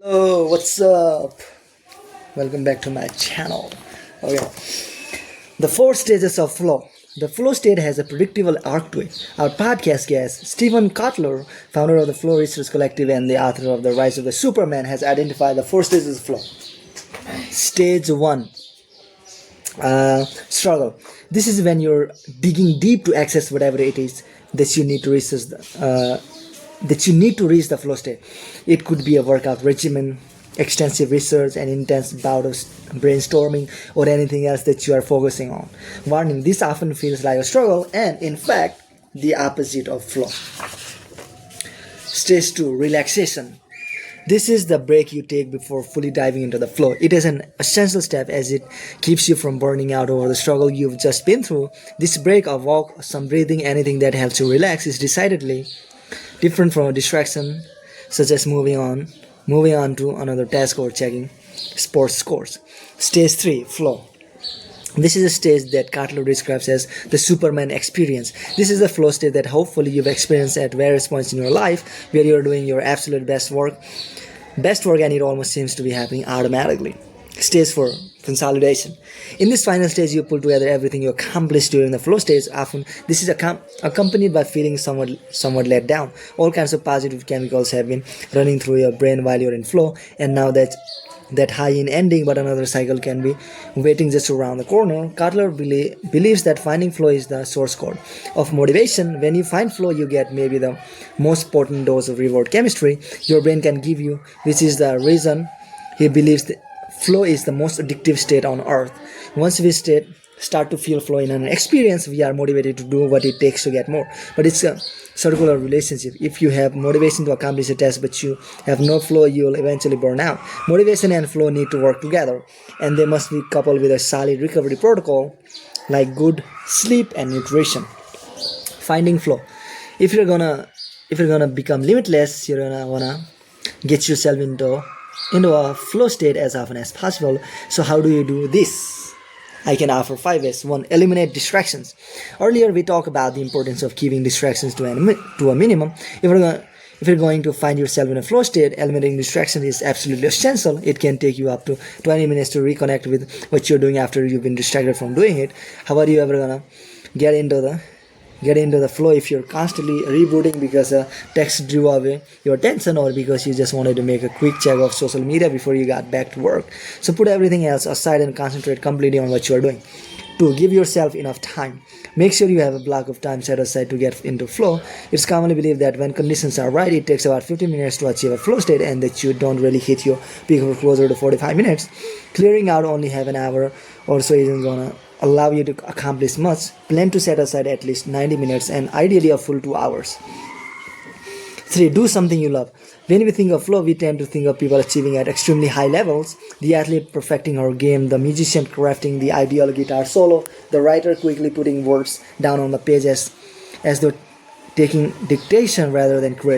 Oh, what's up? Welcome back to my channel. Okay, the four stages of flow. The flow state has a predictable arc to it. Our podcast guest, Stephen Kotler, founder of the Flow Research Collective and the author of The Rise of the Superman, has identified the four stages of flow. Stage 1, struggle. This is when you're digging deep to access whatever it is that you need to research that you need to reach the flow state. It could be a workout regimen, extensive research, an intense bout of brainstorming, or anything else that you are focusing on. Warning, this often feels like a struggle and, in fact, the opposite of flow. Stage 2, relaxation. This is the break you take before fully diving into the flow. It is an essential step as it keeps you from burning out over the struggle you've just been through. This break, a walk, some breathing, anything that helps you relax is decidedly different from a distraction such as moving on to another task or checking sports scores. Stage 3, flow. This is a stage that Kotler describes as the Superman experience. This is the flow state that hopefully you've experienced at various points in your life where you're doing your absolute best work and it almost seems to be happening automatically. Stage 4, consolidation. In this final stage, you pull together everything you accomplished during the flow stage. Often, this is accompanied by feeling somewhat let down. All kinds of positive chemicals have been running through your brain while you're in flow, and now that high in ending, but another cycle can be waiting just around the corner. Kotler believes that finding flow is the source code of motivation. When you find flow, you get maybe the most potent dose of reward chemistry your brain can give you, which is the reason he believes that flow is the most addictive state on earth. Once we start to feel flow in an experience, we are motivated to do what it takes to get more. But it's a circular relationship. If you have motivation to accomplish a task but you have no flow, you will eventually burn out. Motivation and flow need to work together, and they must be coupled with a solid recovery protocol like good sleep and nutrition. Finding flow. If you're gonna become limitless, you're gonna wanna get yourself into a flow state as often as possible. So how do you do this? I can offer 5 ways. 1. Eliminate distractions. Earlier we talked about the importance of keeping distractions to a minimum. If you're going to find yourself in a flow state, eliminating distractions is absolutely essential. It can take you up to 20 minutes to reconnect with what you're doing after you've been distracted from doing it. How are you ever gonna get into the flow if you're constantly rebooting because a text drew away your attention, or because you just wanted to make a quick check of social media before you got back to work? So put everything else aside and concentrate completely on what you are doing. 2. Give yourself enough time. Make sure you have a block of time set aside to get into flow. It's commonly believed that when conditions are right, it takes about 15 minutes to achieve a flow state, and that you don't really hit your peak for closer to 45 minutes. Clearing out only half an hour or so isn't gonna allow you to accomplish much. Plan to set aside at least 90 minutes and ideally a full 2 hours. 3. Do something you love. When we think of flow, we tend to think of people achieving at extremely high levels: the athlete perfecting her game, the musician crafting the ideal guitar solo, the writer quickly putting words down on the page as though taking dictation rather than creating.